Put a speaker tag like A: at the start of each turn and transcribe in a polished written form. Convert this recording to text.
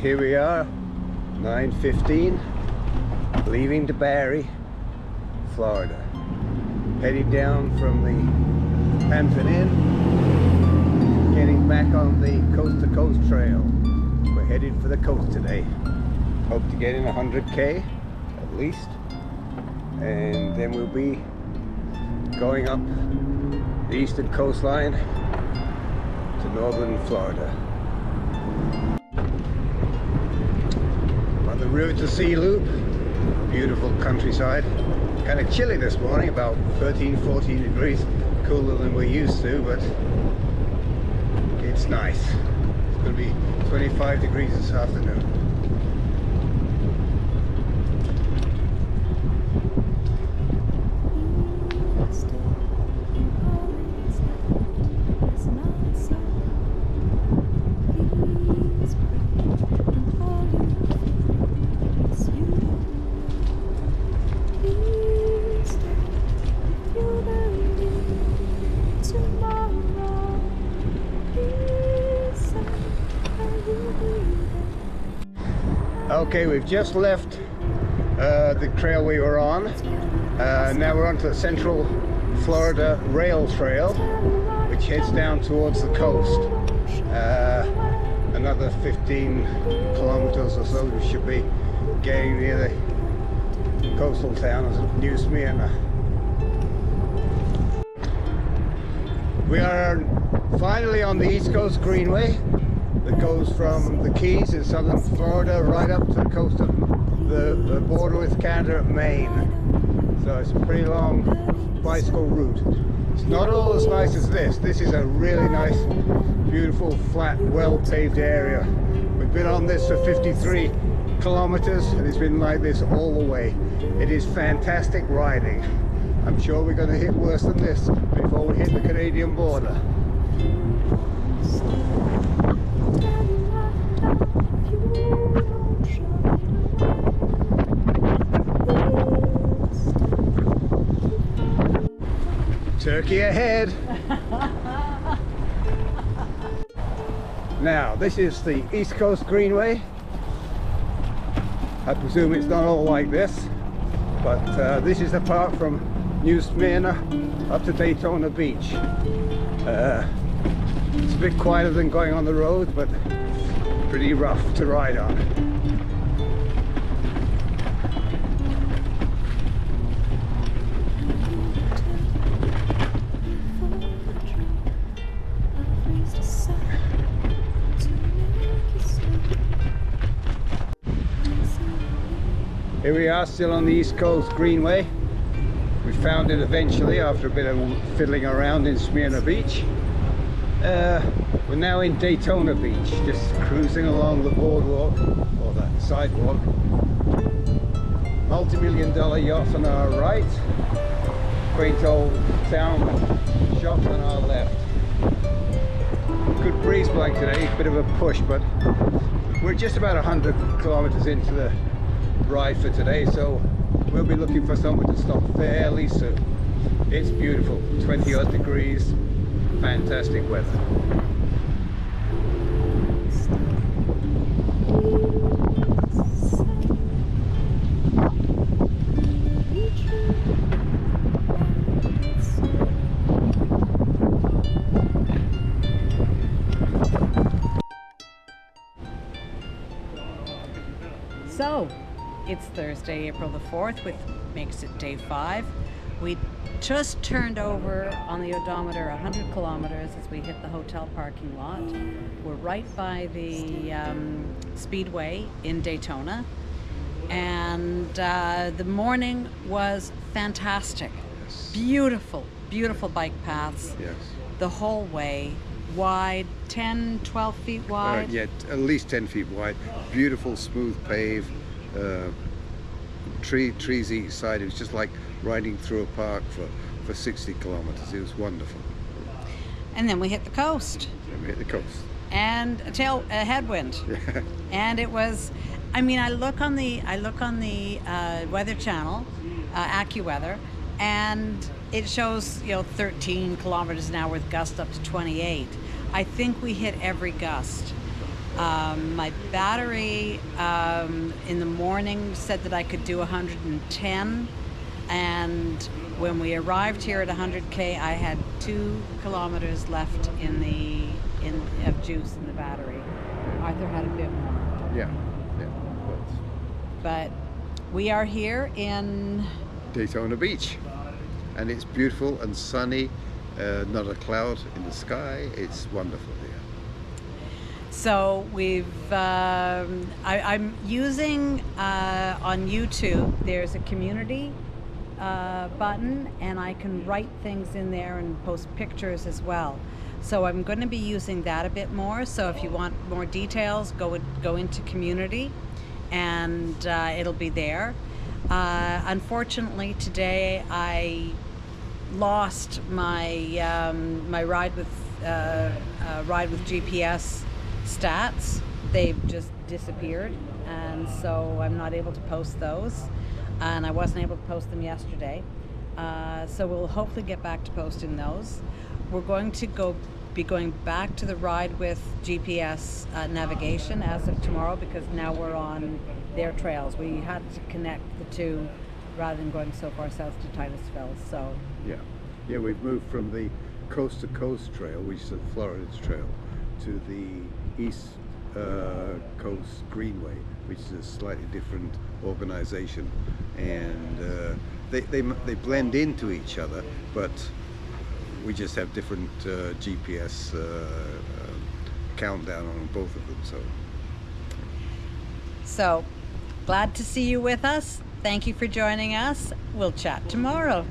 A: Here we are, 9:15, leaving DeBary, Florida. Heading down from the Hampton Inn, getting back on the Coast to Coast trail. We're headed for the coast today. Hope to get in 100k at least, and then we'll be going up the eastern coastline to northern Florida. On the River to Sea Loop, beautiful countryside. Kind of chilly this morning, about 13-14 degrees, cooler than we're used to, but it's nice. It's going to be 25 degrees this afternoon. Okay, we've just left the trail we were on. Now we're onto the Central Florida Rail Trail, which heads down towards the coast. Another 15 kilometers or so, we should be getting near the coastal town of New Smyrna. We are finally on the East Coast Greenway that goes from the Keys in southern Florida right up to the coast of the border with Canada, Maine. So it's a pretty long bicycle route. It's not all as nice as this. This is a really nice, beautiful, flat, well-paved area. We've been on this for 53 kilometers and it's been like this all the way. It is fantastic riding. I'm sure we're going to hit worse than this before we hit the Canadian border. Turkey ahead! Now, this is the East Coast Greenway. I presume it's not all like this, but this is the part from New Smyrna up to Daytona Beach. It's a bit quieter than going on the road, but pretty rough to ride on. Here we are, still on the East Coast Greenway. We found it eventually after a bit of fiddling around in Smyrna Beach. We're now in Daytona Beach, just cruising along the boardwalk, or the sidewalk. Multi-million-dollar yacht on our right, quaint old town shop on our left. Good breeze blowing today, bit of a push, but we're just about 100 kilometers into the ride for today, so we'll be looking for somewhere to stop fairly soon. It's beautiful, 20 odd degrees, fantastic weather.
B: So, it's Thursday, April the 4th, which makes it day 5. We just turned over on the odometer 100 kilometers as we hit the hotel parking lot. We're right by the Speedway in Daytona, and the morning was fantastic.
A: Yes.
B: Beautiful, beautiful bike paths.
A: Yes.
B: The whole way, wide, 10, 12 feet wide.
A: Yeah, at least 10 feet wide. Beautiful, smooth pave. Trees each side. It was just like riding through a park for 60 kilometers. It was wonderful.
B: And then we hit the coast.
A: And we hit the coast.
B: And a headwind.
A: Yeah.
B: And it was, I mean, I look on the Weather Channel, AccuWeather, and it shows 13 kilometers an hour with gusts up to 28. I think we hit every gust. My battery in the morning said that I could do 110, and when we arrived here at 100K, I had 2 kilometers left of juice in the battery. Arthur had a bit more.
A: Yeah.
B: But we are here in
A: Daytona Beach, and it's beautiful and sunny, not a cloud in the sky. It's wonderful here.
B: So I'm using on YouTube, there's a community button, and I can write things in there and post pictures as well. So I'm going to be using that a bit more. So if you want more details, go into community, and it'll be there. Unfortunately, today I lost my my ride with GPS stats. They've just disappeared, and so I'm not able to post those, and I wasn't able to post them yesterday. So we'll hopefully get back to posting those. We're going to be going back to the ride with GPS navigation as of tomorrow, because now we're on their trails. We had to connect the two rather than going so far south to Titusville. So
A: yeah, we've moved from the coast to coast trail, which is the Florida's trail, to the East Coast Greenway, which is a slightly different organization, and they blend into each other, but we just have different GPS countdown on both of them.
B: So glad to see you with us. Thank you for joining us. We'll chat tomorrow.